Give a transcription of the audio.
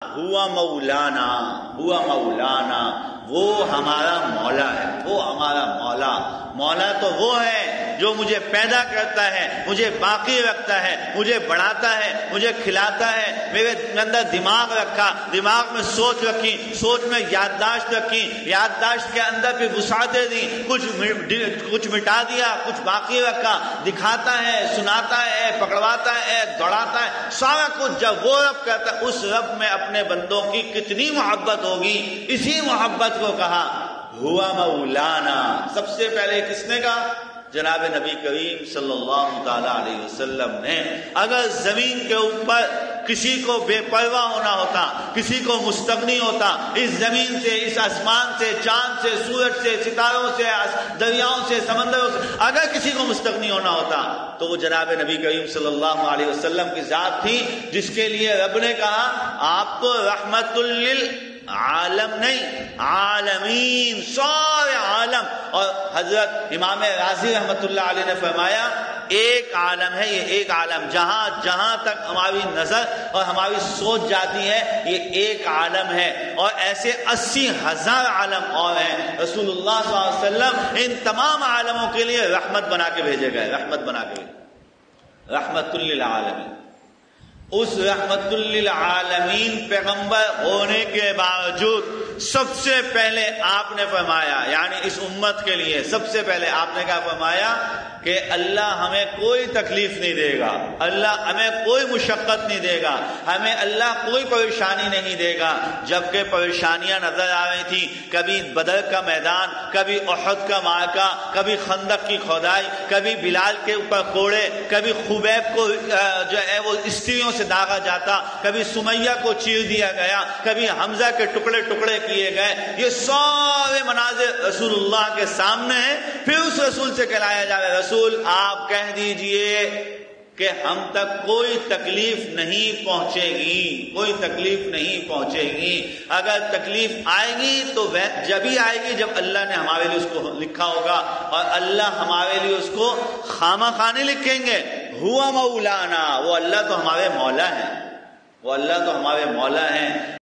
ہوا مولانا، ہوا مولانا، وہ ہمارا مولا ہے، وہ ہمارا مولا۔ مولا تو وہ ہے جو مجھے پیدا کرتا ہے، مجھے باقی رکھتا ہے، مجھے بڑھاتا ہے، مجھے کھلاتا ہے، میرے اندر دماغ رکھا، دماغ میں سوچ رکھی، سوچ میں یادداشت رکھی، یادداشت کے اندر بھی وسعتیں دی، کچھ مٹا دیا، کچھ باقی رکھا، دکھاتا ہے، سناتا ہے، پکڑواتا ہے، دوڑاتا ہے، سارا کچھ جب وہ رب کرتا ہے، اس رب میں اپنے بندوں کی کتنی محبت ہوگی۔ اسی محبت کو کہا ہوا مولانا۔ سب سے پہلے کس نے کہا؟ جناب نبی کریم صلی اللہ تعالی علیہ وسلم نے۔ اگر زمین کے اوپر کسی کو بے پرواہ ہونا ہوتا، کسی کو مستغنی ہوتا، اس زمین سے، اس آسمان سے، چاند سے، سورج سے، ستاروں سے، دریاؤں سے، سمندروں سے، اگر کسی کو مستغنی ہونا ہوتا تو وہ جناب نبی کریم صلی اللہ علیہ وسلم کی ذات تھی، جس کے لیے رب نے کہا آپ تو رحمت عالم نہیں، عالمین، سارے عالم۔ اور حضرت امام رازی رحمت اللہ علیہ نے فرمایا ایک عالم ہے، یہ ایک عالم، جہاں تک ہماری نظر اور ہماری سوچ جاتی ہے یہ ایک عالم ہے، اور ایسے 80,000 عالم اور ہیں۔ رسول اللہ صلی اللہ علیہ وسلم ان تمام عالموں کے لیے رحمت بنا کے بھیجے گئے، رحمت بنا کے، رحمت للعالمین۔ اس رحمت للعالمین پیغمبر ہونے کے باوجود سب سے پہلے آپ نے فرمایا، یعنی اس امت کے لیے سب سے پہلے آپ نے کیا فرمایا کہ اللہ ہمیں کوئی تکلیف نہیں دے گا، اللہ ہمیں کوئی مشقت نہیں دے گا، ہمیں اللہ کوئی پریشانی نہیں دے گا۔ جبکہ پریشانیاں نظر آ رہی تھیں، کبھی بدر کا میدان، کبھی احد کا معرکہ، کبھی خندق کی کھودائی، کبھی بلال کے اوپر کوڑے، کبھی خبیب کو جو ہے وہ استریوں سے داغا جاتا، کبھی سمیہ کو چیر دیا گیا، کبھی حمزہ کے ٹکڑے ٹکڑے کیے گئے۔ یہ سارے مناظر رسول اللہ کے سامنے ہیں۔ پھر اس رسول سے کہلایا جا رہا ہے رسول آپ کہہ دیجئے کہ ہم تک کوئی تکلیف نہیں پہنچے گی، کوئی تکلیف نہیں پہنچے گی۔ اگر تکلیف آئے گی تو جب ہی آئے گی جب اللہ نے ہمارے لیے اس کو لکھا ہوگا، اور اللہ ہمارے لیے اس کو خامخواہ نہیں لکھیں گے۔ ہوا مولانا، وہ اللہ تو ہمارے مولا ہیں، وہ اللہ تو ہمارے مولا ہیں۔